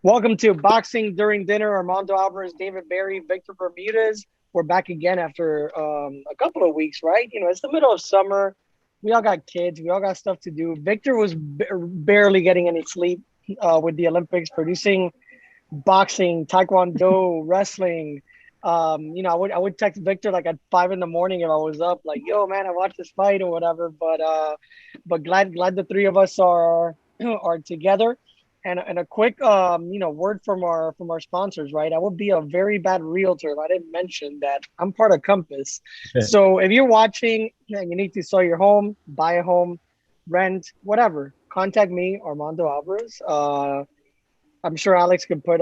Welcome to Boxing During Dinner. Armando Alvarez, David Barry, Victor Bermudez. We're back again after a couple of weeks, right? It's the middle of summer. We all got kids. We all got stuff to do. Victor was barely getting any sleep with the Olympics, producing boxing, taekwondo, wrestling. I would text Victor like at 5 in the morning if I was up, like, "Yo, man, I watched this fight" or whatever. But glad the three of us are together. And a quick word from our sponsors, right? I would be a very bad realtor if I didn't mention that I'm part of Compass. So if you're watching and you need to sell your home, buy a home, rent, whatever, contact me, Armando Alvarez. I'm sure Alex could put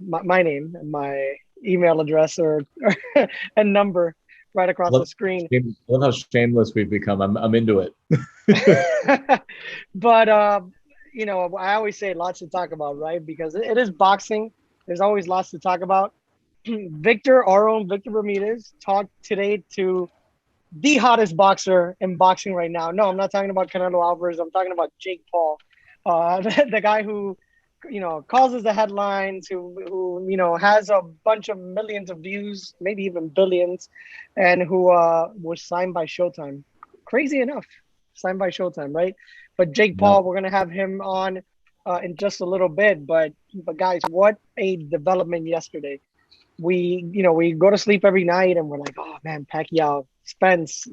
my name and my email address or and number right across the screen. I love how shameless we've become. I'm into it. But I always say lots to talk about, right? Because it is boxing. There's always lots to talk about. Victor, our own Victor Bermudez, talked today to the hottest boxer in boxing right now. No, I'm not talking about Canelo Alvarez. I'm talking about Jake Paul, the guy who, causes the headlines, who has a bunch of millions of views, maybe even billions, and who was signed by Showtime. Crazy enough, signed by Showtime, right? But Jake Paul, we're gonna have him on in just a little bit. But guys, what a development yesterday. We go to sleep every night and we're like, oh man, Pacquiao, Spence,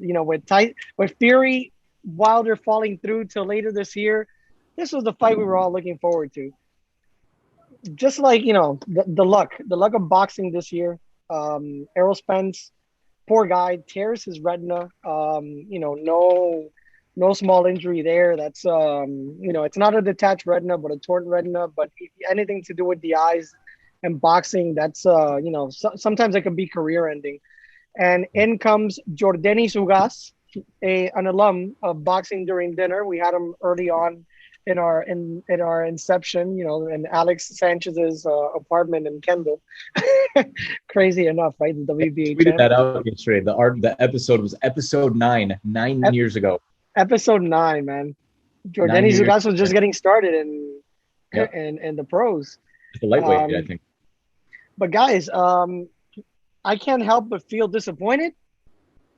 with Fury, Wilder falling through till later this year. This was the fight we were all looking forward to. Just like the luck of boxing this year. Errol Spence, poor guy, tears his retina. No small injury there. That's it's not a detached retina, but a torn retina. But anything to do with the eyes and boxing, that's sometimes it can be career ending. And in comes Yordenis Ugas, an alum of Boxing During Dinner. We had him early on in our inception, in Alex Sanchez's apartment in Kendall. Crazy enough, right? The WBA tweeted that out yesterday. The episode was episode 9 years ago. Episode 9, man. Yordenis Ugas was just getting started in the pros. The lightweight, I think. But guys, I can't help but feel disappointed,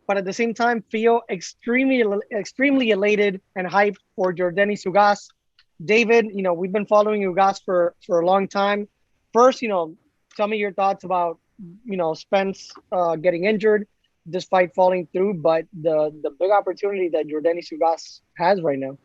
but at the same time feel extremely elated and hyped for Yordenis Ugas. David, we've been following Ugas for a long time. First, tell me your thoughts about Spence getting injured, this fight falling through, but the big opportunity that Yordenis Ugas has right now.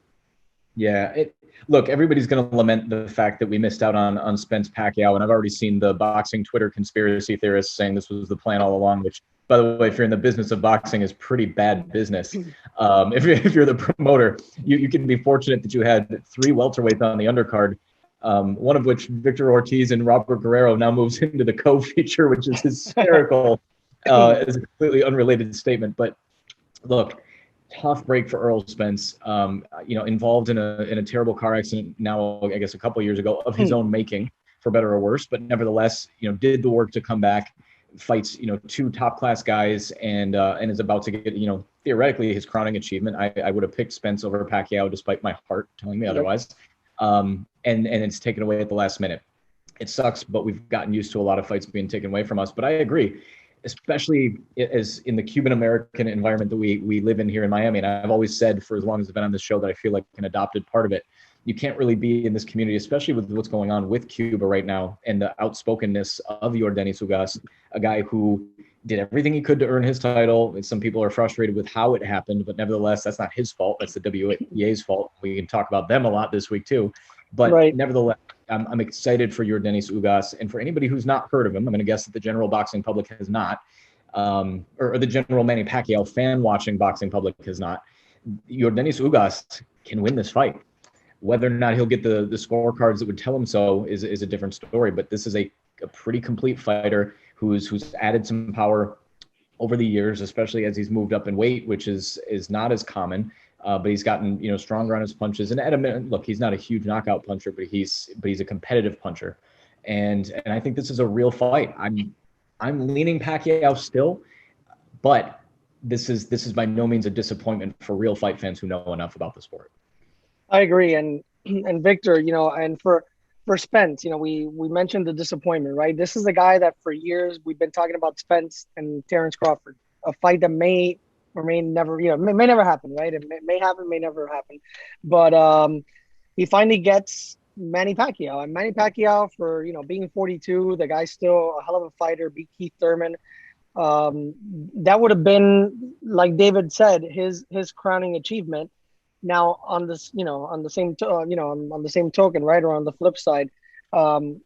Yeah, look, everybody's going to lament the fact that we missed out on Spence Pacquiao, and I've already seen the boxing Twitter conspiracy theorists saying this was the plan all along, which, by the way, if you're in the business of boxing, is pretty bad business. If you're the promoter, you can be fortunate that you had 3 welterweights on the undercard, one of which, Victor Ortiz and Robert Guerrero, now moves into the co-feature, which is hysterical. Is a completely unrelated statement. But look, tough break for Errol Spence, involved in a terrible car accident now, I guess a couple of years ago, of his own making, for better or worse, but nevertheless, did the work to come back, fights, 2 top class guys, and is about to get, theoretically his crowning achievement. I would have picked Spence over Pacquiao despite my heart telling me otherwise. And it's taken away at the last minute. It sucks, but we've gotten used to a lot of fights being taken away from us. But I agree, especially as in the Cuban American environment that we live in here in Miami. And I've always said for as long as I've been on this show that I feel like an adopted part of it. You can't really be in this community, especially with what's going on with Cuba right now and the outspokenness of Yordenis Ugas, a guy who did everything he could to earn his title. And some people are frustrated with how it happened, but nevertheless, that's not his fault. That's the WBA's fault. We can talk about them a lot this week too. But Nevertheless, I'm excited for Yordenis Ugas, and for anybody who's not heard of him, I'm going to guess that the general boxing public has not, or the general Manny Pacquiao fan watching boxing public has not. Yordenis Ugas can win this fight. Whether or not he'll get the scorecards that would tell him so is a different story. But this is a pretty complete fighter who's added some power over the years, especially as he's moved up in weight, which is not as common. But he's gotten stronger on his punches. And at a minute, look, he's not a huge knockout puncher, but he's a competitive puncher. And I think this is a real fight. I'm leaning Pacquiao still, but this is by no means a disappointment for real fight fans who know enough about the sport. I agree, and Victor, and for for Spence, we mentioned the disappointment, right? This is a guy that for years we've been talking about Spence and Terrence Crawford, a fight that may or may never, may never happen, right? It may happen, may never happen. But he finally gets Manny Pacquiao. And Manny Pacquiao, for, being 42, the guy's still a hell of a fighter, beat Keith Thurman. That would have been, like David said, his crowning achievement. Now on this, on the same, on the same token, right, or on the flip side, talking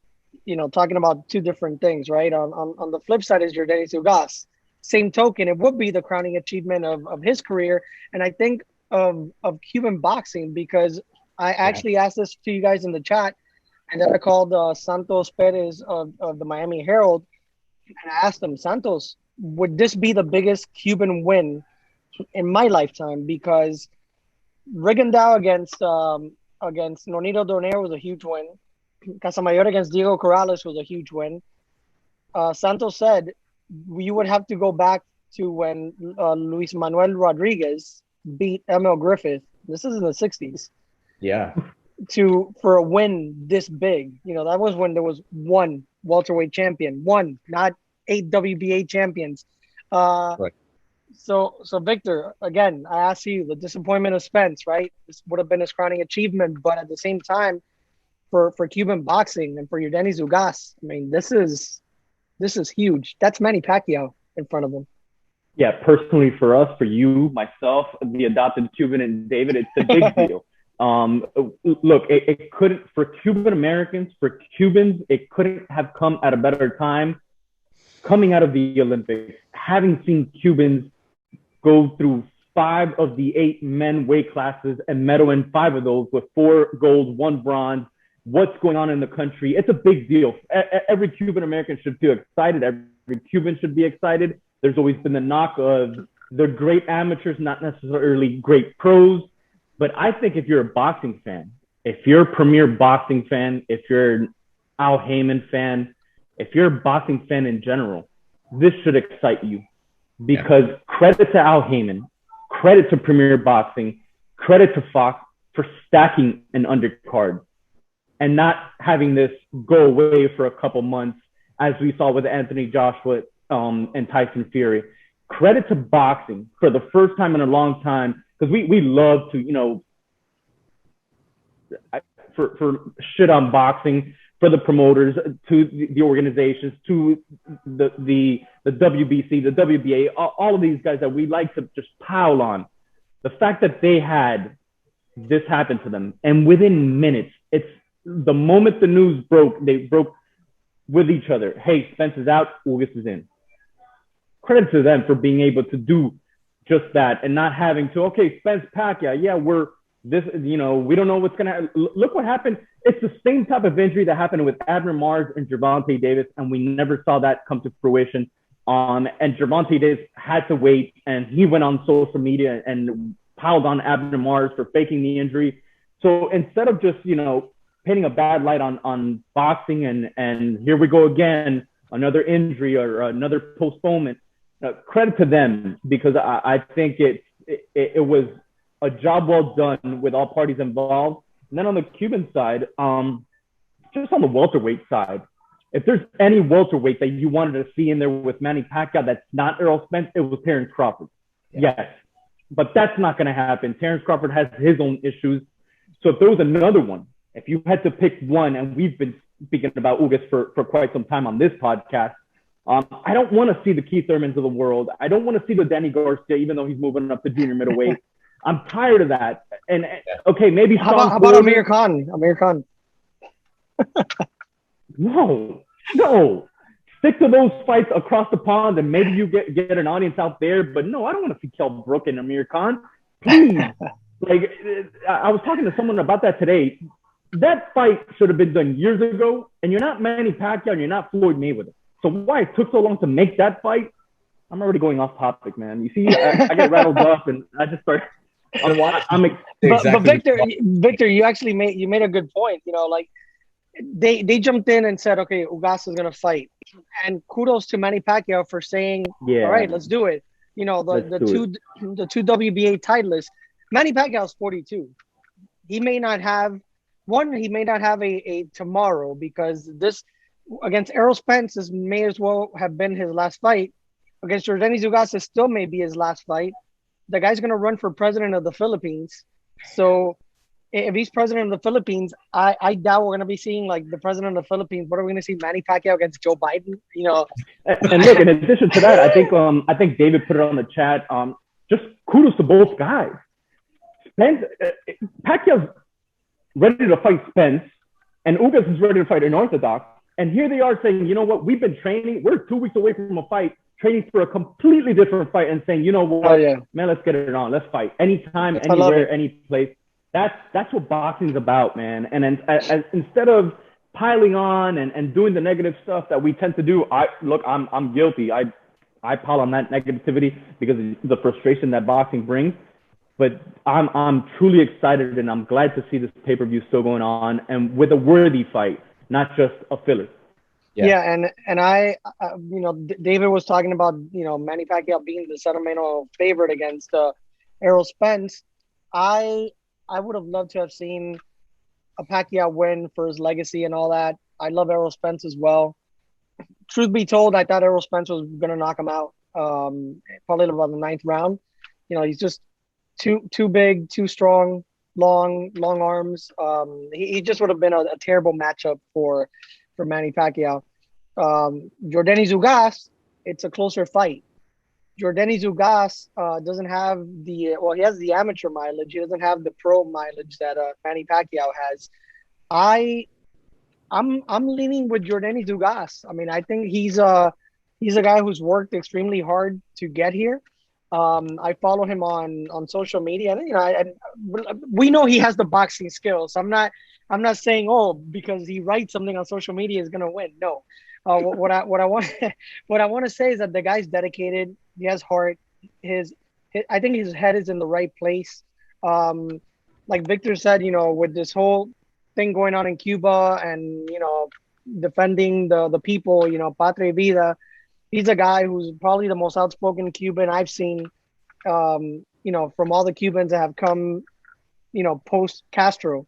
about two different things, right? On the flip side is Yordenis Ugas. Same token, it would be the crowning achievement of his career, and I think of Cuban boxing, because I actually asked this to you guys in the chat, and then I called Santos Perez of the Miami Herald, and I asked him, Santos, would this be the biggest Cuban win in my lifetime? Because Rigondeaux against Nonito Donaire was a huge win. Casamayor against Diego Corrales was a huge win. Santos said you would have to go back to when Luis Manuel Rodriguez beat Emil Griffith. This is in the 60s. Yeah. For a win this big. That was when there was one welterweight champion. One, not 8 WBA champions. Right. So Victor, again, I ask you, the disappointment of Spence, right? This would have been his crowning achievement, but at the same time, for Cuban boxing and for Yordenis Ugas, I mean, this is huge. That's Manny Pacquiao in front of him. Yeah, personally for us, for you, myself, the adopted Cuban, and David, it's a big deal. Look, it couldn't, for Cuban Americans, for Cubans, it couldn't have come at a better time. Coming out of the Olympics, having seen Cubans go through 5 of the 8 men weight classes and medal in 5 of those with 4 gold, 1 bronze. What's going on in the country? It's a big deal. Every Cuban American should feel excited. Every Cuban should be excited. There's always been the knock of they're great amateurs, not necessarily great pros. But I think if you're a boxing fan, if you're a premier boxing fan, if you're an Al Heyman fan, if you're a boxing fan in general, this should excite you, because credit to Al Heyman, credit to Premier Boxing, credit to Fox for stacking an undercard and not having this go away for a couple months, as we saw with Anthony Joshua and Tyson Fury. Credit to boxing for the first time in a long time, because we love to, for shit on boxing, for the promoters, to the organizations, to the WBC, the WBA, all of these guys that we like to just pile on. The fact that they had this happen to them, and within minutes, it's the moment the news broke, they broke with each other. Hey, Spence is out, Ugas is in. Credit to them for being able to do just that and not having to, okay, Spence, Pacquiao, yeah, we're this, we don't know what's going to happen. Look what happened. It's the same type of injury that happened with Adrian Mars and Gervonta Davis, and we never saw that come to fruition. And Gervonta Davis had to wait, and he went on social media and piled on Adrian Mars for faking the injury. So instead of just, painting a bad light on boxing and here we go again, another injury or another postponement, credit to them, because I think it was a job well done with all parties involved. And then on the Cuban side, just on the welterweight side, if there's any welterweight that you wanted to see in there with Manny Pacquiao that's not Errol Spence, it was Terrence Crawford. Yeah. Yes, but that's not going to happen. Terrence Crawford has his own issues. So if there was another one, if you had to pick one, and we've been speaking about Ugas for quite some time on this podcast, I don't want to see the Keith Thurmans of the world. I don't want to see the Danny Garcia, even though he's moving up to junior middleweight. I'm tired of that. And okay, maybe how about Amir Khan? Amir Khan. No. Stick to those fights across the pond, and maybe you get an audience out there. But no, I don't want to see Kell Brook and Amir Khan. Please. I was talking to someone about that today. That fight should have been done years ago, and you're not Manny Pacquiao and you're not Floyd Mayweather. So why it took so long to make that fight? I'm already going off topic, man. You see, I get rattled up, and I just start. But Victor, you actually made a good point. They jumped in and said, okay, Ugas is gonna fight, and kudos to Manny Pacquiao for saying, all right, let's do it. The two WBA titleists. Manny Pacquiao is 42. He may not have one, he may not have a tomorrow, because this against Errol Spence, this may as well have been his last fight. Against Yordenis Ugas, this still may be his last fight. The guy's going to run for president of the Philippines. So if he's president of the Philippines, I doubt we're going to be seeing like the president of the Philippines. What are we going to see? Manny Pacquiao against Joe Biden? You know. And look, in addition to that, I think David put it on the chat. Just kudos to both guys. Spence, Pacquiao's ready to fight Spence, and Ugas is ready to fight Unorthodox. And here they are saying, you know what? We've been training. We're 2 weeks away from a fight, training for a completely different fight, and saying, you know what, man, let's get it on. Let's fight anytime, anywhere, any place. That's what boxing's about, man. And as instead of piling on and doing the negative stuff that we tend to do, I'm guilty. I pile on that negativity because of the frustration that boxing brings. But I'm truly excited, and I'm glad to see this pay-per-view still going on, and with a worthy fight, not just a filler. Yeah, and I David was talking about, Manny Pacquiao being the sentimental favorite against Errol Spence. I would have loved to have seen a Pacquiao win for his legacy and all that. I love Errol Spence as well. Truth be told, I thought Errol Spence was going to knock him out probably about the 9th round. He's just too big, too strong, long arms. He just would have been a terrible matchup for Manny Pacquiao. Yordenis Ugas, it's a closer fight. Yordenis Ugas doesn't have he has the amateur mileage. He doesn't have the pro mileage that Manny Pacquiao has. I'm leaning with Yordenis Ugas. I mean, I think he's a guy who's worked extremely hard to get here. I follow him on social media, and we know he has the boxing skills. I'm not saying because he writes something on social media is gonna win. No, what I want to say is that the guy's dedicated. He has heart. I think his head is in the right place. Like Victor said, with this whole thing going on in Cuba and defending the people, Patria Vida. He's a guy who's probably the most outspoken Cuban I've seen, from all the Cubans that have come, post Castro.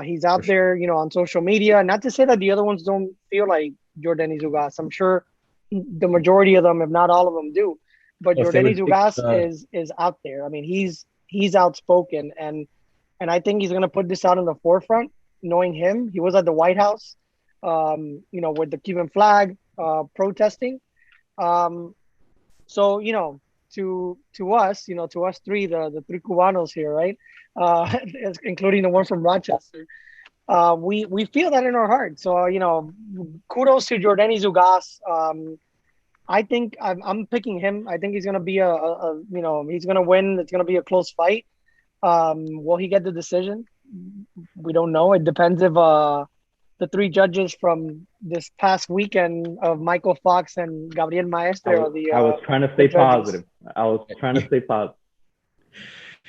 He's out there, on social media. Not to say that the other ones don't feel like Yordenis Ugas. I'm sure the majority of them, if not all of them, do. But Yordenis Ugas is out there. I mean, he's outspoken, and I think he's gonna put this out in the forefront. Knowing him, he was at the White House, with the Cuban flag, protesting. So to us, to us three, the three Cubanos here, right? Including the one from Rochester. We feel that in our heart. So kudos to Yordenis Ugas. I think I'm picking him. I think he's gonna be he's gonna win. It's gonna be a close fight. Will he get the decision? We don't know. It depends if the 3 judges from this past weekend of Michael Fox and Gabriel Maestre. I was trying to stay positive.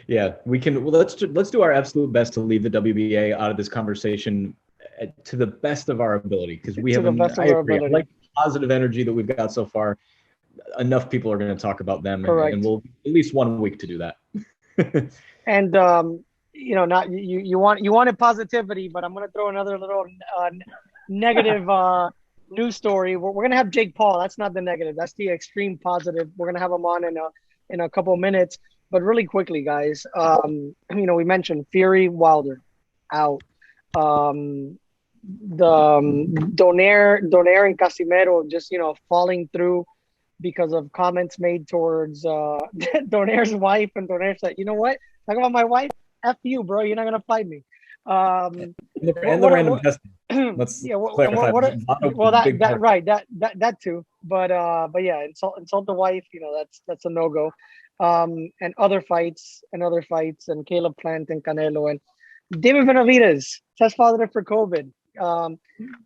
Yeah, we can. Well, let's do our absolute best to leave the WBA out of this conversation to the best of our ability, because we have. I agree. I like the positive energy that we've got so far. Enough people are going to talk about them, and we'll at least 1 week to do that. And not you wanted positivity, but I'm going to throw another little negative news story. We're going to have Jake Paul. That's not the negative. That's the extreme positive. We're going to have him on in a couple of minutes. But really quickly, guys, we mentioned Fury, Wilder out. The Donaire and Casimero just falling through because of comments made towards Donaire's wife, and Donaire said, "You know what? Talk about my wife. F you, bro. You're not gonna fight me." And the random testing. Let's clarify. That too. But yeah, insult the wife. That's a no go. And other fights, and Caleb Plant and Canelo and David Benavidez test positive for COVID. A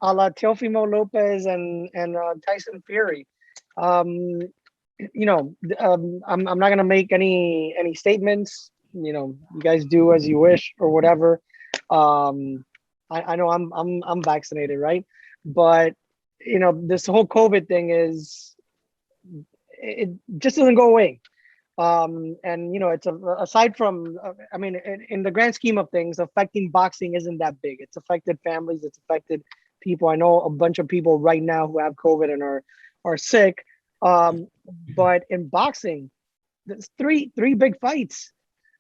la Teofimo Lopez and Tyson Fury. I'm not gonna make any statements. You guys do as you wish or whatever. I know I'm vaccinated, right? But this whole COVID thing it just doesn't go away. And it's aside from, I mean, in the grand scheme of things, affecting boxing isn't that big. It's affected families. It's affected people. I know a bunch of people right now who have COVID and are sick. But in boxing, there's three big fights,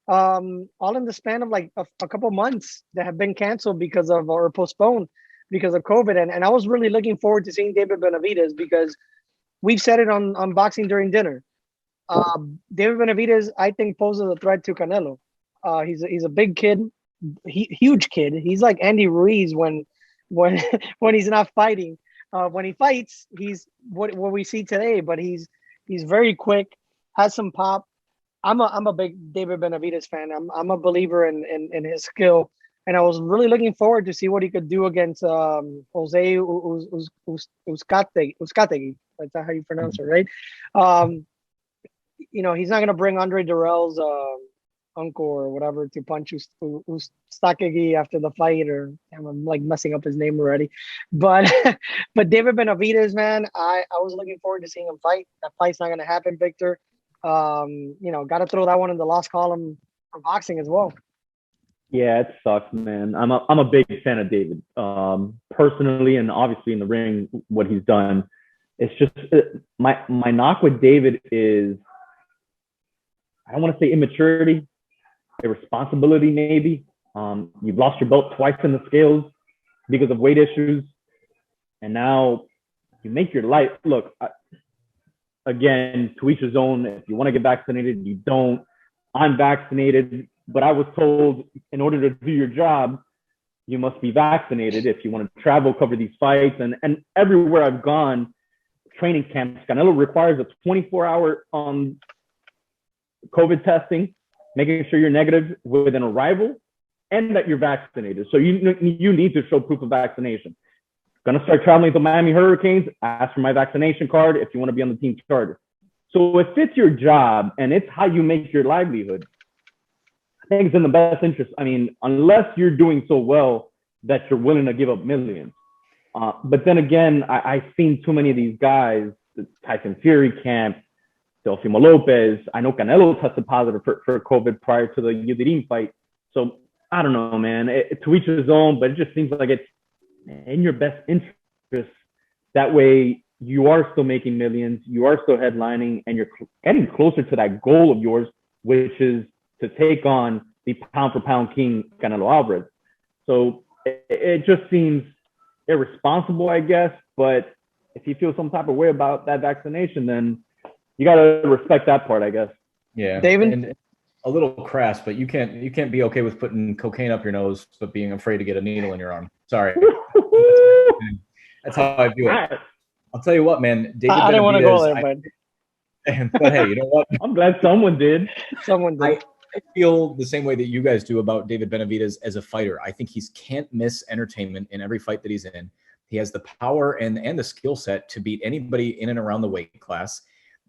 all in the span of like a couple months that have been canceled because of or postponed because of COVID. And I was really looking forward to seeing David Benavidez because we've said it on Boxing During Dinner. David Benavidez, I think, poses a threat to Canelo. He's a big kid, huge kid. He's like Andy Ruiz when when he's not fighting. When he fights, he's what we see today. But he's very quick, has some pop. I'm a big David Benavidez fan. I'm a believer in his skill, and I was really looking forward to see what he could do against Jose Uzcategui. That's how you pronounce it, right? He's not gonna bring Andre Durrell's uncle or whatever to punch Uzcategui after the fight, or I'm like messing up his name already. But but David Benavidez, man, I was looking forward to seeing him fight. That fight's not gonna happen, Victor. Got to throw that one in the lost column for boxing as well. Yeah, it sucks, man. I'm a big fan of David, personally, and obviously in the ring, what he's done. It's just my knock with David is, I don't want to say immaturity, irresponsibility, maybe. You've lost your belt twice in the scales because of weight issues, and now you make your life look. Again, to each his own. If you want to get vaccinated, you don't. I'm vaccinated, but I was told in order to do your job, you must be vaccinated if you want to travel, cover these fights. And everywhere I've gone, training camps, Canelo requires a 24-hour COVID testing, making sure you're negative with an arrival and that you're vaccinated. So you need to show proof of vaccination. Going to start traveling to Miami Hurricanes, ask for my vaccination card if you want to be on the team charter. So if it's your job and it's how you make your livelihood, I think it's in the best interest. I mean, unless you're doing so well that you're willing to give up millions. But then again, I've seen too many of these guys, the Tyson Fury camp, Teofimo Lopez. I know Canelo tested positive for COVID prior to the Yordenis fight. So I don't know, man. To each his own, but it just seems like it's in your best interest. That way you are still making millions, you are still headlining, and you're getting closer to that goal of yours, which is to take on the pound for pound king, Canelo Alvarez. So it just seems irresponsible, I guess. But if you feel some type of way about that vaccination, then you got to respect that part, I guess. Yeah. David? And a little crass, but you can't be okay with putting cocaine up your nose, but being afraid to get a needle in your arm. Sorry. That's how I view it. I'll tell you what, man. David I didn't want to go there, but hey, you know what? I'm glad someone did. Someone did. I feel the same way that you guys do about David Benavidez as a fighter. I think he's can't miss entertainment in every fight that he's in. He has the power and the skill set to beat anybody in and around the weight class.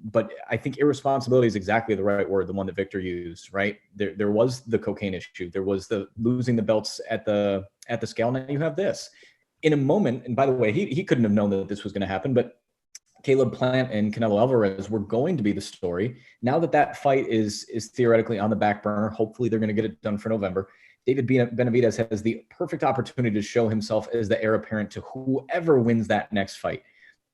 But I think irresponsibility is exactly the right word, the one that Victor used, right? There was the cocaine issue. There was the losing the belts at the scale. Now you have this. In a moment, and by the way, he couldn't have known that this was going to happen, but Caleb Plant and Canelo Alvarez were going to be the story. Now that fight is theoretically on the back burner, hopefully they're going to get it done for November. David Benavidez has the perfect opportunity to show himself as the heir apparent to whoever wins that next fight.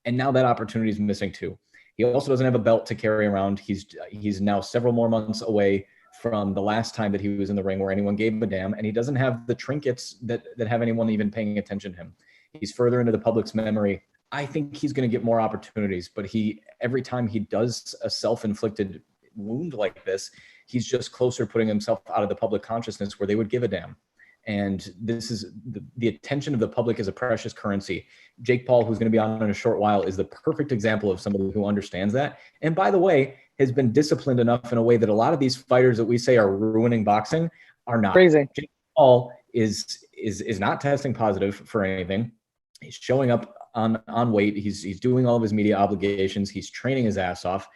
And now that opportunity is missing too. He also doesn't have a belt to carry around. He's now several more months away from the last time that he was in the ring where anyone gave a damn, and he doesn't have the trinkets that have anyone even paying attention to him. He's further into the public's memory. I think he's going to get more opportunities, but every time he does a self-inflicted wound like this, he's just closer putting himself out of the public consciousness where they would give a damn. And this is the attention of the public is a precious currency. Jake Paul, who's going to be on in a short while, is the perfect example of somebody who understands that. And by the way, has been disciplined enough in a way that a lot of these fighters that we say are ruining boxing are not. Crazy. Jake Paul is not testing positive for anything. He's showing up on weight. He's doing all of his media obligations. He's training his ass off.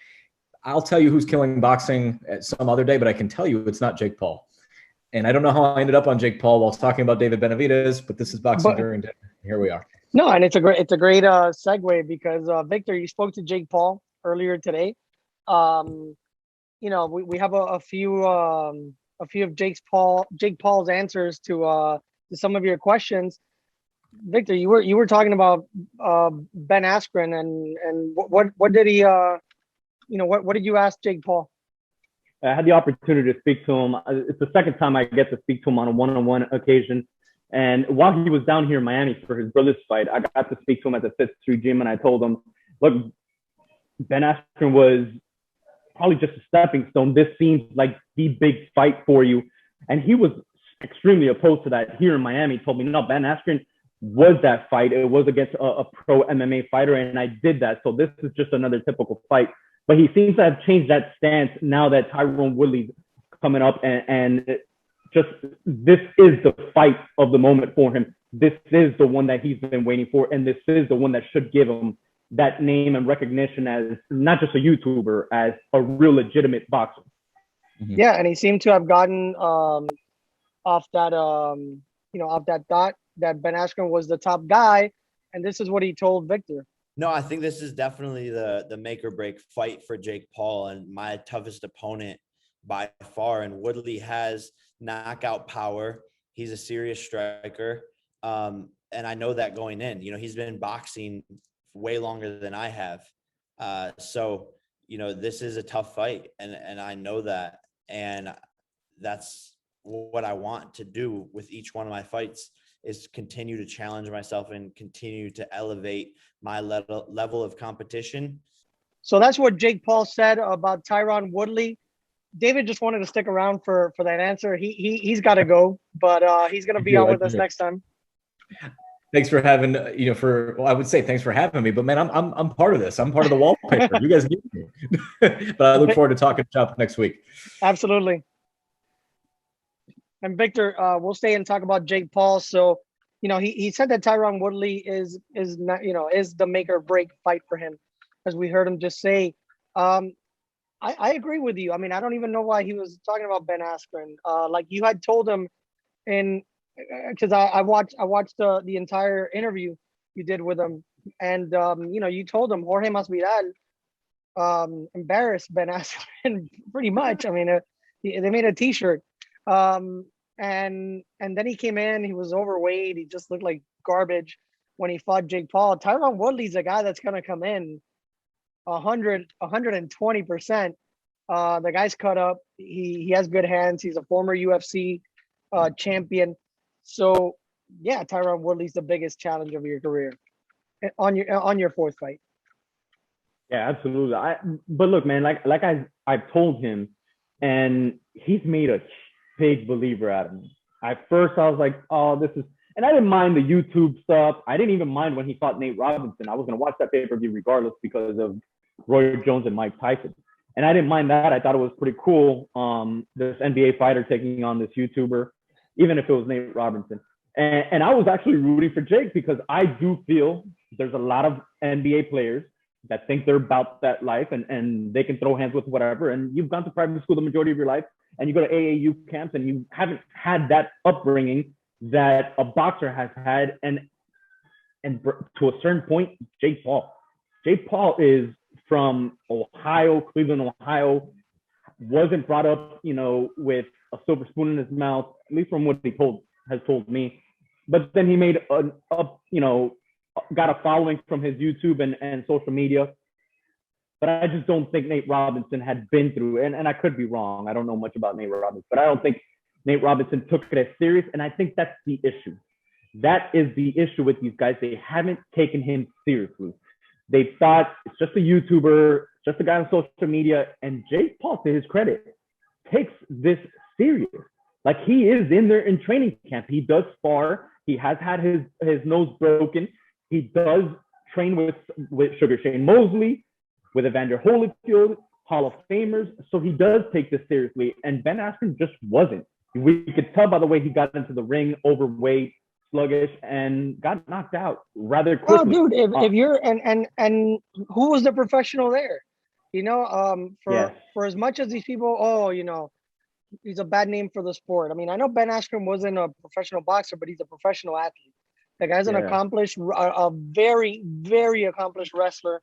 I'll tell you who's killing boxing at some other day, but I can tell you it's not Jake Paul. And I don't know how I ended up on Jake Paul while talking about David Benavidez, but this is Boxing During Dinner. Here we are. No, and it's a great segue because Victor, you spoke to Jake Paul earlier today. we have a few of Jake Paul's answers to some of your questions. Victor, you were talking about Ben Askren, and what did he what did you ask Jake Paul? I had the opportunity to speak to him. It's the second time I get to speak to him on a one-on-one occasion. And while he was down here in Miami for his brother's fight, I got to speak to him at the Fifth Street Gym, and I told him, look, Ben Askren was probably just a stepping stone. This seems like the big fight for you. And he was extremely opposed to that here in Miami. He told me, no, Ben Askren was that fight. It was against a pro MMA fighter, and I did that. So this is just another typical fight. But he seems to have changed that stance now that Tyron Woodley's coming up, and just this is the fight of the moment for him. This is the one that he's been waiting for, and this is the one that should give him that name and recognition as not just a YouTuber, as a real legitimate boxer. Mm-hmm. Yeah, and he seemed to have gotten off that off that thought that Ben Askren was the top guy, and this is what he told Victor. No, I think this is definitely the make or break fight for Jake Paul, and my toughest opponent by far. And Woodley has knockout power. He's a serious striker. And I know that going in, he's been boxing way longer than I have. So, this is a tough fight, and I know that. And that's what I want to do with each one of my fights, is continue to challenge myself and continue to elevate my level of competition. So that's what Jake Paul said about Tyron Woodley. David just wanted to stick around for that answer. He's got to go, but he's going to be on with us next time. Thanks for having, I would say thanks for having me, but man, I'm part of this. I'm part of the wallpaper. You guys need me. But I look forward to talking shop next week. Absolutely. And Victor, we'll stay and talk about Jake Paul. So, he said that Tyron Woodley is not, is the make or break fight for him, as we heard him just say. I agree with you. I mean, I don't even know why he was talking about Ben Askren. Like you had told him because I watched the entire interview you did with him, and you told him Jorge Masvidal embarrassed Ben Askren pretty much. I mean, they made a T-shirt. And then he came in, he was overweight, he just looked like garbage when he fought Jake Paul. Tyron Woodley's a guy that's gonna come in 120%. The guy's cut up, he has good hands, he's a former UFC champion. So yeah, Tyron Woodley's the biggest challenge of your career on your fourth fight. Yeah, absolutely. But look, man, like I've told him, and he's made a big believer out of me. At first, I was like, oh, this is, and I didn't mind the YouTube stuff. I didn't even mind when he fought Nate Robinson. I was going to watch that pay-per-view regardless because of Roy Jones and Mike Tyson. And I didn't mind that. I thought it was pretty cool. This NBA fighter taking on this YouTuber, even if it was Nate Robinson. And I was actually rooting for Jake because I do feel there's a lot of NBA players that think they're about that life and they can throw hands with whatever. And you've gone to private school the majority of your life, and you go to AAU camps, and you haven't had that upbringing that a boxer has had. And to a certain point, Jake Paul is from Ohio, Cleveland, Ohio, wasn't brought up, with a silver spoon in his mouth, at least from what he has told me. But then he made got a following from his YouTube and social media. But I just don't think Nate Robinson had been through, and I could be wrong. I don't know much about Nate Robinson, but I don't think Nate Robinson took it as serious. And I think that's the issue. That is the issue with these guys. They haven't taken him seriously. They thought it's just a YouTuber, just a guy on social media. And Jake Paul, to his credit, takes this serious. Like, he is in there in training camp. He does spar. He has had his nose broken. He does train with Sugar Shane Mosley, with Evander Holyfield, Hall of Famers. So he does take this seriously. And Ben Askren just wasn't. We could tell by the way he got into the ring, overweight, sluggish, and got knocked out rather quickly. Oh, dude, if you're and who was the professional there? For as much as these people, he's a bad name for the sport. I mean, I know Ben Askren wasn't a professional boxer, but he's a professional athlete. The guy's an a very, very accomplished wrestler.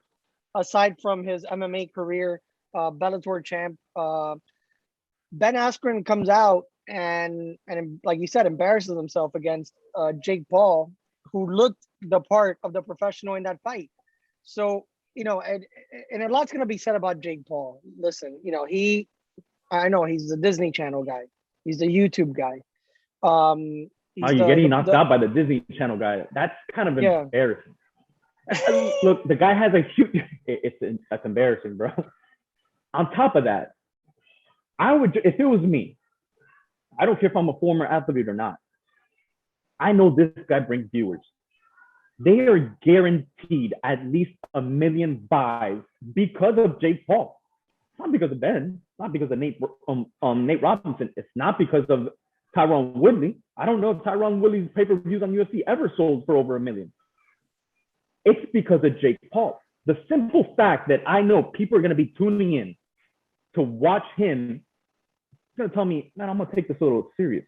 Aside from his MMA career, Bellator champ. Ben Askren comes out and like you said, embarrasses himself against Jake Paul, who looked the part of the professional in that fight. So, and a lot's gonna be said about Jake Paul. Listen, I know he's the Disney Channel guy. He's the YouTube guy. He's You're getting knocked out by the Disney Channel guy. That's kind of embarrassing. Look, the guy has a huge. That's embarrassing, bro. On top of that, I would, if it was me, I don't care if I'm a former athlete or not. I know this guy brings viewers. They are guaranteed at least 1 million buys because of Jake Paul. It's not because of Ben. It's not because of Nate Robinson. It's not because of Tyron Woodley. I don't know if Tyron Woodley's pay-per-views on UFC ever sold for over 1 million. It's because of Jake Paul. The simple fact that I know people are going to be tuning in to watch him, it's going to tell me, man, I'm going to take this a little serious.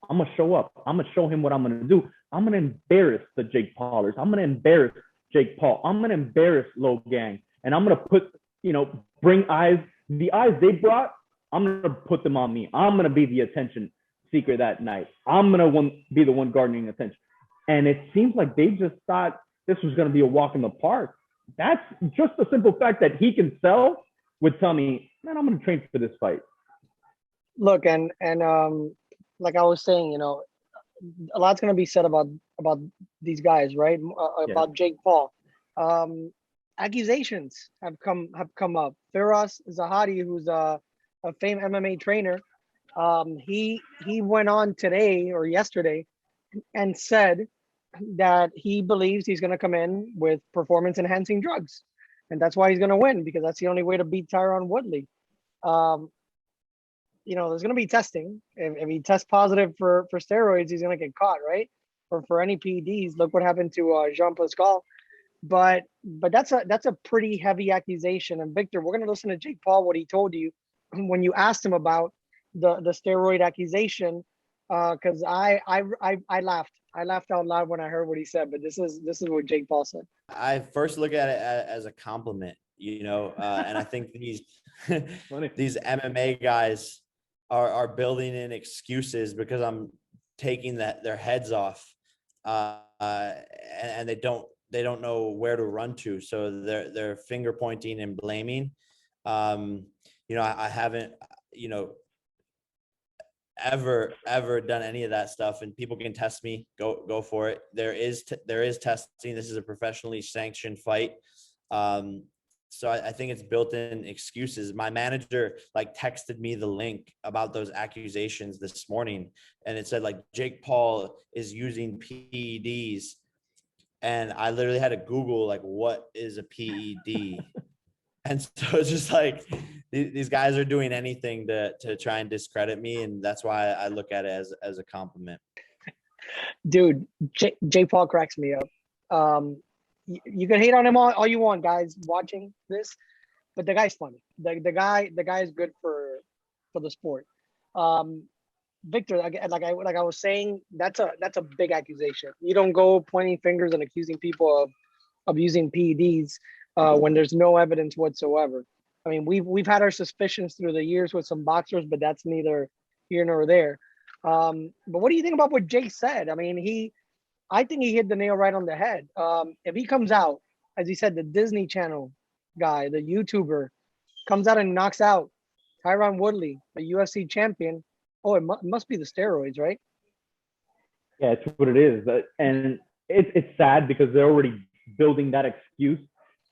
I'm going to show up. I'm going to show him what I'm going to do. I'm going to embarrass the Jake Paulers. I'm going to embarrass Jake Paul. I'm going to embarrass Logang. And I'm going to put, bring eyes. The eyes they brought, I'm going to put them on me. I'm going to be the attention seeker that night. I'm going to be the one garnering attention. And it seems like they just thought this was going to be a walk in the park. That's just the simple fact that he can sell would tell me, man, I'm going to train for this fight. Look, and like I was saying, a lot's going to be said about these guys, right? About Jake Paul. Accusations have come up. Firas Zahadi, who's a famed MMA trainer, he went on today or yesterday and said that he believes he's going to come in with performance enhancing drugs, and that's why he's going to win, because that's the only way to beat Tyron Woodley. There's going to be testing. If he tests positive for steroids, he's going to get caught, right? Or for any PEDs. Look what happened to Jean Pascal. But that's a pretty heavy accusation. And Victor, we're going to listen to Jake Paul, what he told you when you asked him about the steroid accusation, because I laughed. I laughed out loud when I heard what he said. But this is what Jake Paul said. I first look at it as a compliment, and I think these MMA guys are building in excuses because I'm taking their heads off, and they don't know where to run to, so they're finger pointing and blaming. I haven't ever done any of that stuff, and people can test me. Go for it. There is testing. This is a professionally sanctioned fight. So I think it's built-in excuses. My manager texted me the link about those accusations this morning, and it said Jake Paul is using PEDs, and I literally had to Google what is a PED, and so it's just these guys are doing anything to try and discredit me, and that's why I look at it as a compliment. Dude, Jake Paul cracks me up. You can hate on him all you want, guys watching this, but the guy's funny. The guy is good for the sport. Victor, like I was saying, that's a big accusation. You don't go pointing fingers and accusing people of using PEDs when there's no evidence whatsoever. I mean, we've had our suspicions through the years with some boxers, but that's neither here nor there. But what do you think about what Jake said? I mean, I think he hit the nail right on the head. If he comes out, as he said, the Disney Channel guy, the YouTuber, comes out and knocks out Tyron Woodley, the UFC champion, it must be the steroids, right? Yeah, it's what it is. And it's sad because they're already building that excuse.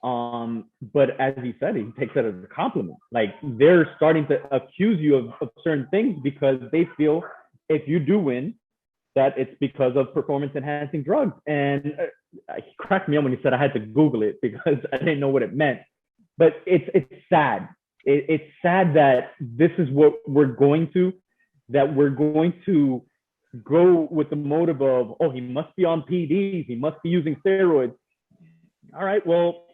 But as he said, he takes it as a compliment. They're starting to accuse you of certain things because they feel if you do win, that it's because of performance enhancing drugs. And it cracked me up when he said I had to Google it because I didn't know what it meant. But it's sad. It's sad that this is what we're going to go with the motive of, he must be on PEDs, he must be using steroids. All right, well,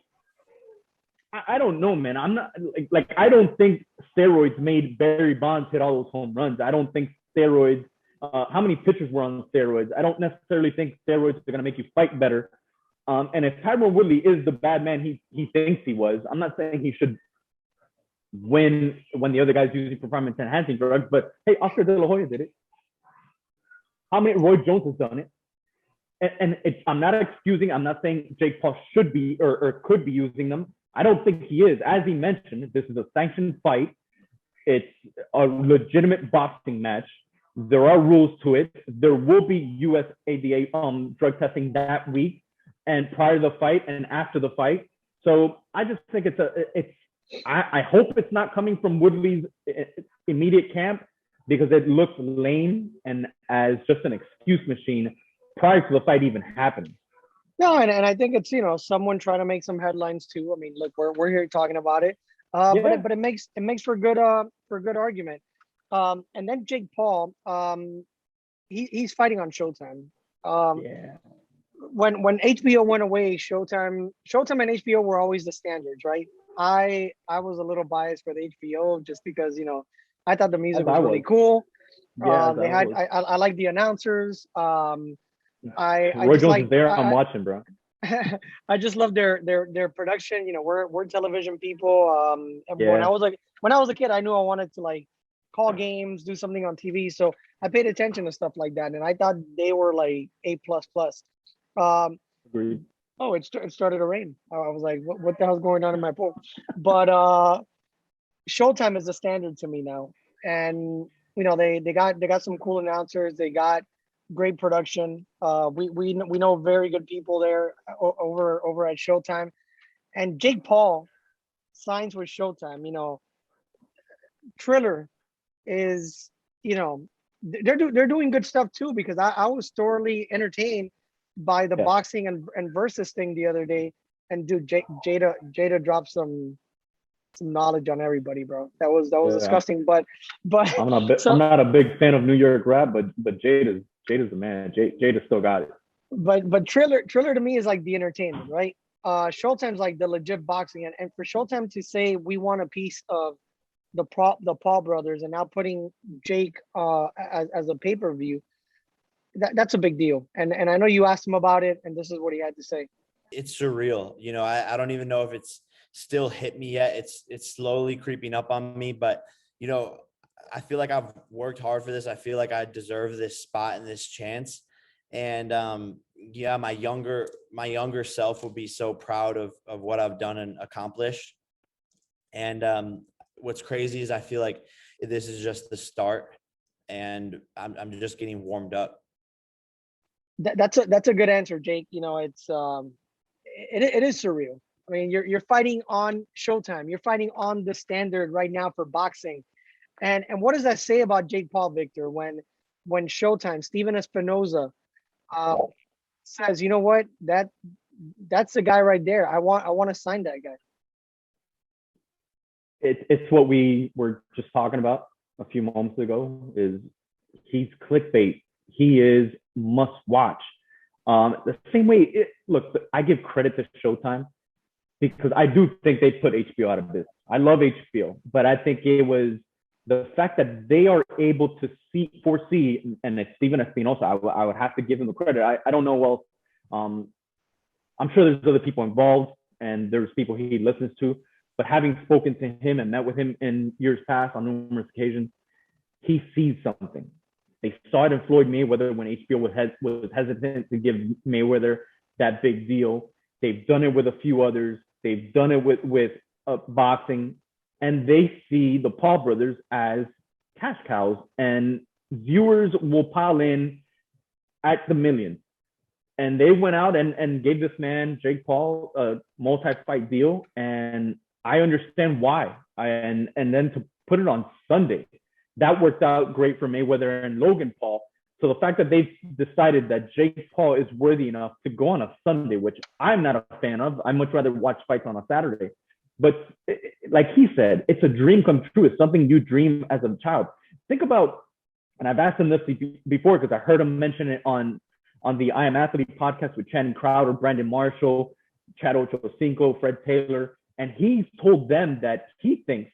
I don't know, man. I'm not I don't think steroids made Barry Bonds hit all those home runs. I don't think steroids, how many pitchers were on steroids? I don't necessarily think steroids are going to make you fight better. And if Tyron Woodley is the bad man he thinks he was, I'm not saying he should when the other guy's using performance enhancing drugs. But hey, Oscar De La Hoya did it. How many? Roy Jones has done it. And I'm not excusing. I'm not saying Jake Paul should be or could be using them. I don't think he is. As he mentioned, this is a sanctioned fight. It's a legitimate boxing match. There are rules to it. There will be USADA drug testing that week and prior to the fight and after the fight. So I just think I hope it's not coming from Woodley's immediate camp, because it looks lame and as just an excuse machine prior to the fight even happening. No, and I think it's, someone trying to make some headlines too. I mean, look, we're here talking about it. But it makes for good argument. And then Jake Paul, he's fighting on Showtime. When HBO went away, Showtime and HBO were always the standards, right? I was a little biased for the HBO just because I thought the music was really cool. I like the announcers. Roy Jones is there. I'm watching, bro. I just love their production. We're television people. When I was a kid, I knew I wanted to call games, do something on TV. So I paid attention to stuff like that, and I thought they were like A++. Agreed. Oh, it started to rain. I was like, what the hell's going on in my pool? But Showtime is the standard to me now, and they got some cool announcers. They got great production. We know very good people there over at Showtime, and Jake Paul signs with Showtime. Triller is they're doing good stuff too, because I was thoroughly entertained by the boxing and versus thing the other day, and dude, Jada dropped some knowledge on everybody, bro. That was disgusting. But I'm not a big fan of New York rap, but Jada's the man. Jada still got it. But Triller to me is like the entertainment, right? Showtime's like the legit boxing, and for Showtime to say we want a piece of the Paul brothers and now putting Jake as a pay-per-view, that's a big deal. And I know you asked him about it, and this is what he had to say. It's surreal. I don't even know if it's still hit me yet. It's slowly creeping up on me, but I feel like I've worked hard for this. I feel like I deserve this spot and this chance. And my younger self will be so proud of what I've done and accomplished. And what's crazy is I feel like this is just the start, and I'm just getting warmed up. That's a good answer, Jake. It's it is surreal. I mean, you're fighting on Showtime. You're fighting on the standard right now for boxing. And what does that say about Jake Paul, Victor, when Showtime, Steven Espinoza, says, you know what, that's the guy right there. I want to sign that guy. It's what we were just talking about a few moments ago. Is he's clickbait. He is must watch. The same way. Look, I give credit to Showtime because I do think they put HBO out of business. I love HBO, but I think it was the fact that they are able to foresee, and it's Steven Espinosa, I would have to give him the credit. I don't know, well, I'm sure there's other people involved and there's people he listens to, but having spoken to him and met with him in years past on numerous occasions, he sees something. They saw it in Floyd Mayweather when HBO was hesitant to give Mayweather that big deal. They've done it with a few others. They've done it with boxing. And they see the Paul brothers as cash cows, and viewers will pile in at the millions. And they went out and gave this man, Jake Paul, a multi-fight deal. And I understand why. And then to put it on Sunday, that worked out great for Mayweather and Logan Paul. So the fact that they've decided that Jake Paul is worthy enough to go on a Sunday, which I'm not a fan of. I'd much rather watch fights on a Saturday. But like he said, it's a dream come true. It's something you dream as a child. Think about, and I've asked him this before because I heard him mention it on the I Am Athlete podcast with Channing Crowder, Brandon Marshall, Chad Ochocinco, Fred Taylor. And he's told them that he thinks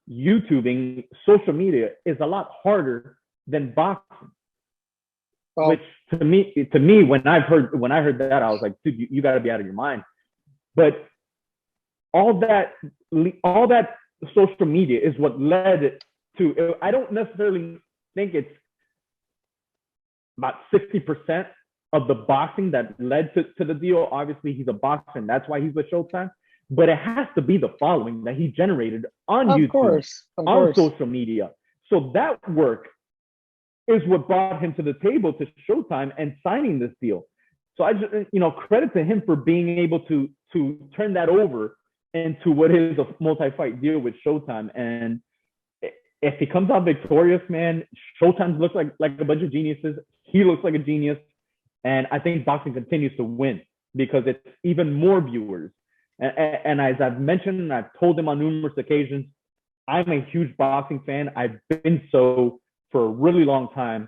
YouTubing, social media is a lot harder than boxing. Oh. Which to me, when I heard that, I was like, dude, you got to be out of your mind. But all that social media is what led to. I don't necessarily think it's about 60% of the boxing that led to the deal. Obviously, he's a boxer, and that's why he's with Showtime. But it has to be the following that he generated on YouTube, on social media. So that work is what brought him to the table to Showtime and signing this deal. So I just, credit to him for being able to turn that over into what is a multi-fight deal with Showtime. And if he comes out victorious, man, Showtime looks like a bunch of geniuses. He looks like a genius. And I think boxing continues to win because it's even more viewers. And as I've mentioned, and I've told him on numerous occasions, I'm a huge boxing fan. I've been so for a really long time.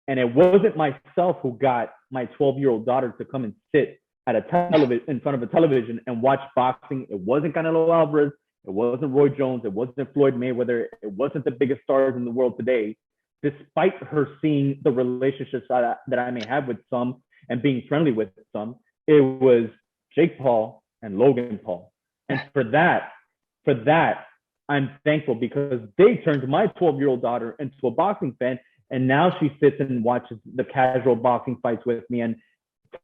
And it wasn't myself who got my 12-year-old daughter to come and sit at in front of a television and watch boxing. It wasn't Canelo Alvarez. It wasn't Roy Jones. It wasn't Floyd Mayweather. It wasn't the biggest stars in the world today. Despite her seeing the relationships that I may have with some and being friendly with some, it was Jake Paul and Logan Paul. And for that, I'm thankful because they turned my 12-year-old daughter into a boxing fan. And now she sits and watches the casual boxing fights with me and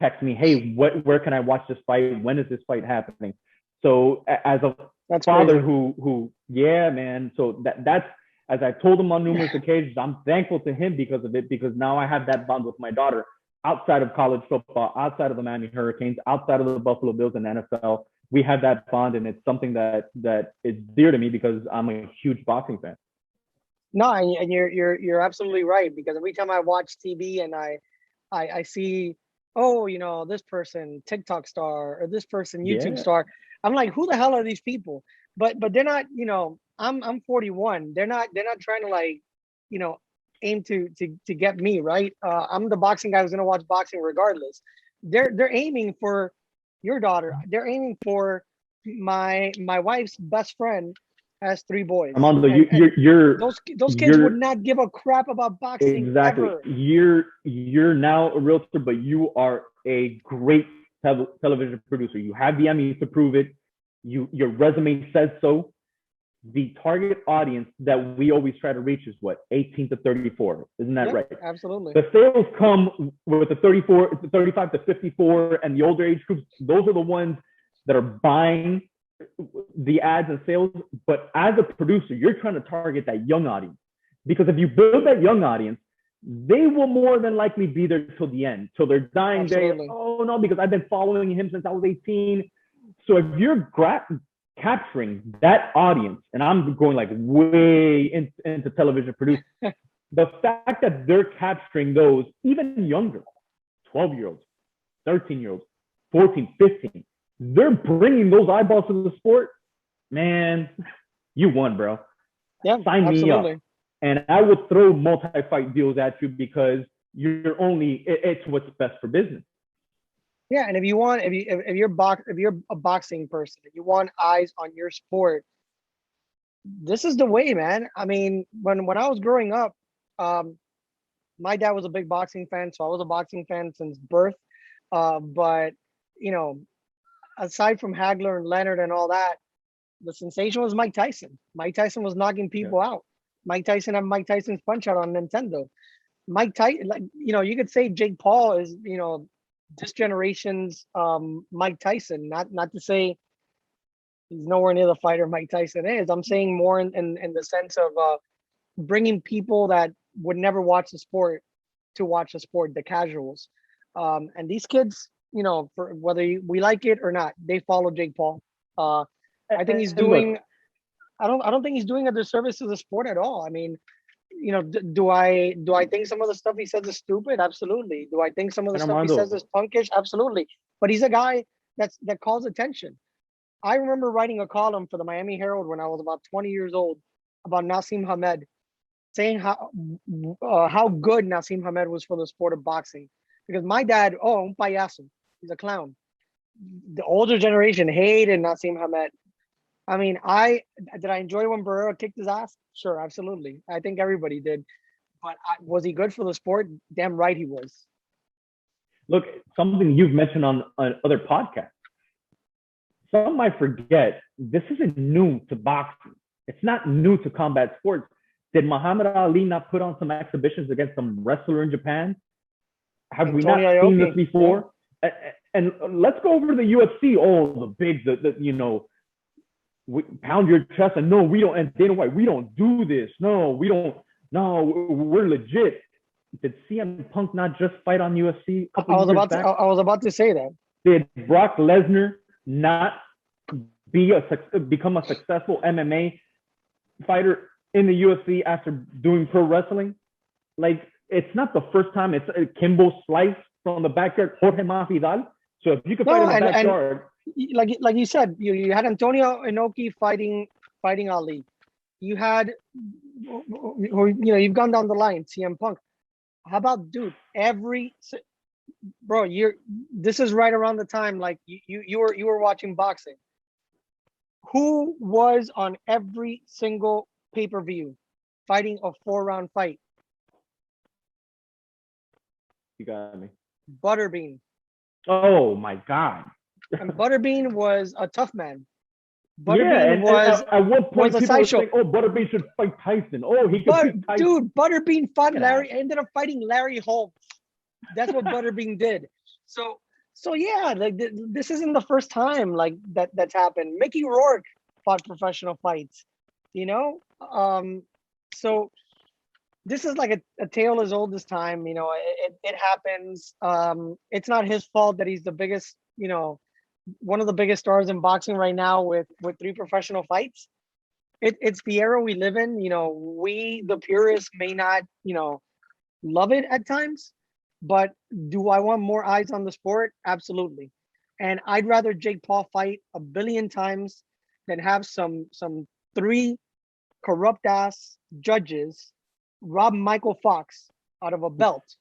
texts me, hey, where can I watch this fight? When is this fight happening? So as a father who, yeah, man. So that's, as I told him on numerous occasions, I'm thankful to him because of it, because now I have that bond with my daughter outside of college football, outside of the Miami Hurricanes, outside of the Buffalo Bills and NFL. We have that bond, and it's something that is dear to me because I'm a huge boxing fan. No, and you're absolutely right, because every time I watch TV and I see, oh, this person TikTok star or this person YouTube star, I'm like, who the hell are these people? But they're not, I'm 41. They're not trying to aim to get me, right? I'm the boxing guy who's gonna watch boxing regardless. They're aiming for your daughter. They're aiming for my wife's best friend has 3 boys. Armando, those kids would not give a crap about boxing. Exactly. Ever. You're now a realtor, but you are a great television producer. You have the Emmys to prove it. Your resume says so. The target audience that we always try to reach is what, 18 to 34. Isn't that right? Absolutely. The sales come with the 35 to 54 and the older age groups. Those are the ones that are buying the ads and sales. But as a producer, you're trying to target that young audience, because if you build that young audience, they will more than likely be there till the end, till their dying day. Oh no, because I've been following him since I was 18. So if you're capturing that audience, and I'm going like way into television producing, the fact that they're capturing those even younger, 12-year-olds, 13-year-olds, 14, 15, they're bringing those eyeballs to the sport, man, you won, bro. Yeah, sign me up. And I would throw multi-fight deals at you because it's what's best for business. Yeah, and if you're a boxing person, if you want eyes on your sport, this is the way, man. I mean, when I was growing up, my dad was a big boxing fan, so I was a boxing fan since birth. But aside from Hagler and Leonard and all that, the sensation was Mike Tyson. Mike Tyson was knocking people out. Mike Tyson had Mike Tyson's Punch Out on Nintendo. Mike Tyson, you could say Jake Paul is, this generation's Mike Tyson. Not to say he's nowhere near the fighter Mike Tyson is. I'm saying more in the sense of bringing people that would never watch the sport to watch the sport, the casuals. And these kids, for whether we like it or not, they follow Jake Paul. I think he's doing. I don't think he's doing a disservice to the sport at all. I mean, do I think some of the stuff he says is stupid? Absolutely. Do I think some of the stuff he says is punkish? Absolutely. But he's a guy that calls attention. I remember writing a column for the Miami Herald when I was about 20 years old about Naseem Hamed, saying how good Naseem Hamed was for the sport of boxing. Because my dad, un payaso, he's a clown. The older generation hated Naseem Hamed. I mean, did I enjoy when Barrera kicked his ass? Sure, absolutely. I think everybody did. But was he good for the sport? Damn right he was. Look, something you've mentioned on other podcasts. some might forget this isn't new to boxing. It's not new to combat sports. Did Muhammad Ali not put on some exhibitions against some wrestler in Japan? Have we not seen this before? Yeah. And let's go over to the UFC. Oh, the big, pound your chest and no, we don't. And Dana White, we don't do this. No, we don't. No, we're legit. Did CM Punk not just fight on UFC? I was about to say that. Did Brock Lesnar not become a successful MMA fighter in the UFC after doing pro wrestling? Like, it's not the first time. It's Kimbo Slice from the backyard, Jorge Masvidal. So if you could fight in the backyard, like you said, you had Antonio Inoki fighting Ali. You had, you've gone down the line, CM Punk. How about, dude? This is right around the time like you were watching boxing. Who was on every single pay-per-view fighting a 4-round fight? You got me. Butterbean. Oh my God. And Butterbean was a tough man. Butterbean at what point was a sideshow. Oh, Butterbean should fight Tyson. Oh, he could beat Tyson. Dude, Butterbean fought Larry, ended up fighting Larry Holmes. That's what Butterbean did. So yeah, like this isn't the first time like that's happened. Mickey Rourke fought professional fights, So this is like a tale as old as time. It happens. It's not his fault that he's the biggest, one of the biggest stars in boxing right now with 3 professional fights. It's the era we live in. We, the purists, may not, love it at times, but do I want more eyes on the sport? Absolutely. And I'd rather Jake Paul fight 1 billion times than have some 3 corrupt ass judges rob Michael Fox out of a belt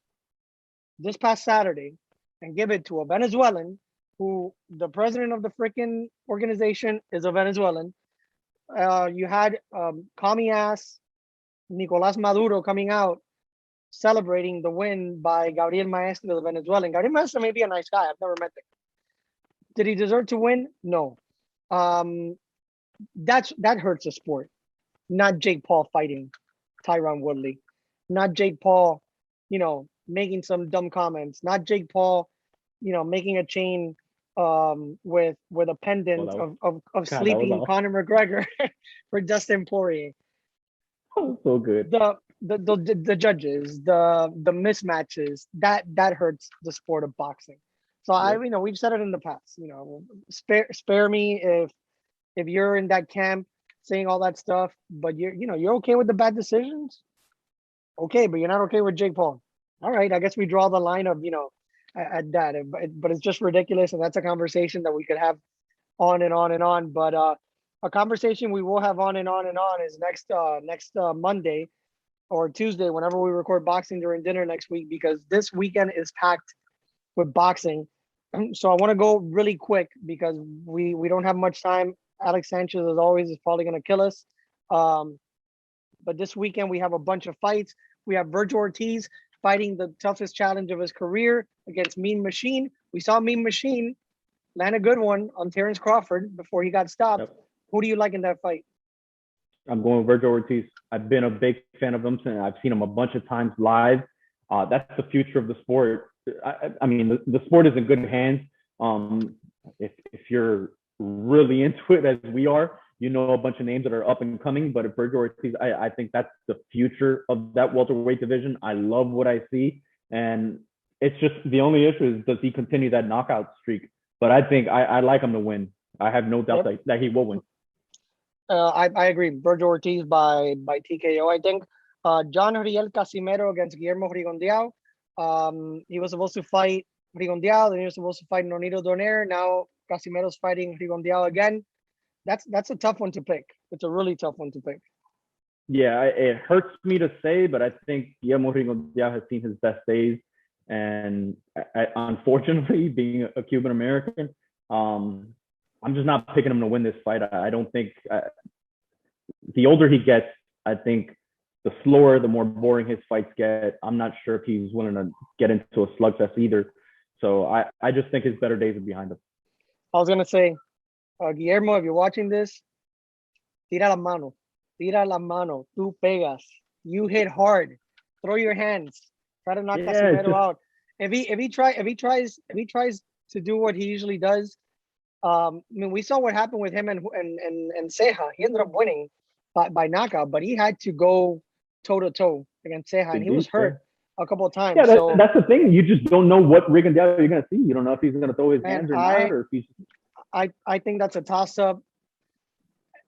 this past Saturday and give it to a Venezuelan who the president of the freaking organization is a Venezuelan. You had commie ass Nicolás Maduro coming out celebrating the win by Gabriel Maestro, the Venezuelan. Gabriel Maestro may be a nice guy. I've never met him. Did he deserve to win? No. That hurts the sport. Not Jake Paul fighting Tyron Woodley. Not Jake Paul, making some dumb comments. Not Jake Paul, making a chain with a pendant of sleeping Conor McGregor for Dustin Poirier. Oh, so good. The judges, the mismatches, that hurts the sport of boxing. So yeah. We've said it in the past. Spare me if you're in that camp saying all that stuff, but you're okay with the bad decisions. Okay, but you're not okay with Jake Paul. All right, I guess we draw the line of at that, but it's just ridiculous, and that's a conversation that we could have on and on and on. But a conversation we will have on and on and on is next Monday or Tuesday, whenever we record boxing during dinner next week, because this weekend is packed with boxing. So I want to go really quick because we don't have much time. Alex Sanchez, as always, is probably going to kill us. But this weekend we have a bunch of fights. We have Vergil Ortiz fighting the toughest challenge of his career against Mean Machine. We saw Mean Machine land a good one on Terrence Crawford before he got stopped. Yep. Who do you like in that fight? I'm going with Vergil Ortiz. I've been a big fan of him, and I've seen him a bunch of times live. That's the future of the sport. I mean, the sport is in good hands. If you're really into it as we are, a bunch of names that are up and coming. But at Vergil Ortiz, I think that's the future of that welterweight division. I love what I see, and it's just the only issue is, does he continue that knockout streak? But I think I like him to win. I have no doubt that he will win. I agree. Vergil Ortiz by TKO, I think. John Riel Casimero against Guillermo Rigondeaux. He was supposed to fight Rigondeaux, then he was supposed to fight Nonito Donaire. Now Casimero's fighting Rigondeaux again. That's a tough one to pick. It's a really tough one to pick. Yeah, it hurts me to say, but I think Guillermo Rigondeaux has seen his best days. And unfortunately, being a Cuban American, I'm just not picking him to win this fight. I don't think the older he gets, I think the slower, the more boring his fights get. I'm not sure if he's willing to get into a slugfest either. So I just think his better days are behind him. I was going to say, Guillermo, if you're watching this, tira la mano. Tira la mano. Tú pegas. You hit hard. Throw your hands. Try to knock Casimero out. If he tries to do what he usually does, I mean, we saw what happened with him and Ceja. He ended up winning by knockout, but he had to go toe to toe against Ceja, and he was hurt a couple of times. Yeah, so that's the thing. You just don't know what Rigondeaux you're gonna see. You don't know if he's gonna throw his hands or not, or if he's. I think that's a toss-up.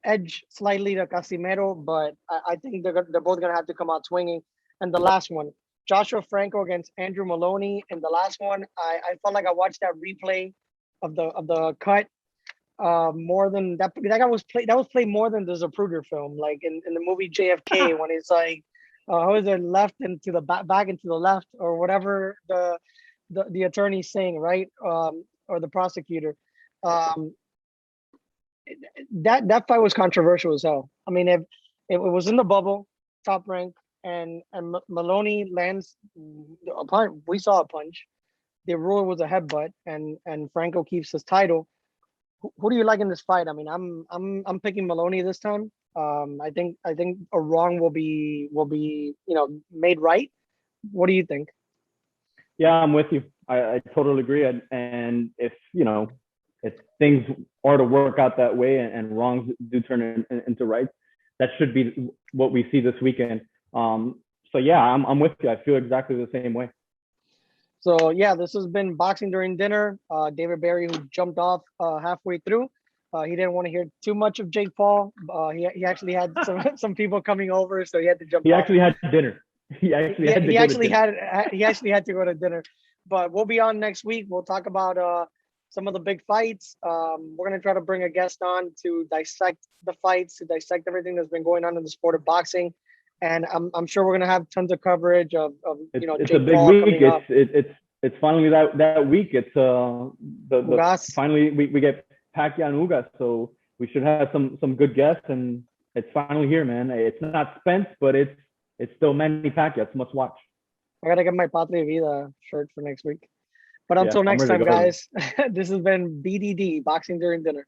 Edge slightly to Casimero, but I think they're both gonna have to come out swinging. And the last one, Joshua Franco against Andrew Maloney. And the last one, I felt like I watched that replay of the cut more than that. That guy was played more than the Zapruder film, like in the movie JFK when it's like, how is it, left into the back into the left, or whatever the attorney's saying, right? Or the prosecutor. That fight was controversial as hell. I mean, if it was in the bubble, Top Rank, and Maloney lands a punch, we saw a punch. The rule was a headbutt, and Franco keeps his title. Who do you like in this fight? I mean, I'm picking Maloney this time. I think a wrong will be made right. What do you think? Yeah, I'm with you. I totally agree. And if if things are to work out that way and wrongs do turn into rights, that should be what we see this weekend. So yeah, I'm with you. I feel exactly the same way. So yeah, this has been Boxing During Dinner. David Berry, who jumped off halfway through. He didn't want to hear too much of Jake Paul. He actually had some people coming over, so he had to jump off. He actually had dinner. He actually had to go to dinner. But we'll be on next week. We'll talk about some of the big fights. We're gonna try to bring a guest on to dissect the fights, to dissect everything that's been going on in the sport of boxing. And I'm sure we're gonna have tons of coverage of it's Jake a big Paul week. Up. It's finally that week. It's the finally we get Pacquiao and Ugas, so we should have some good guests, and it's finally here, man. It's not Spence, but it's still Manny Pacquiao. It's must watch. I gotta get my Patria Vida shirt for next week. But until next time, guys, this has been BDD, Boxing During Dinner.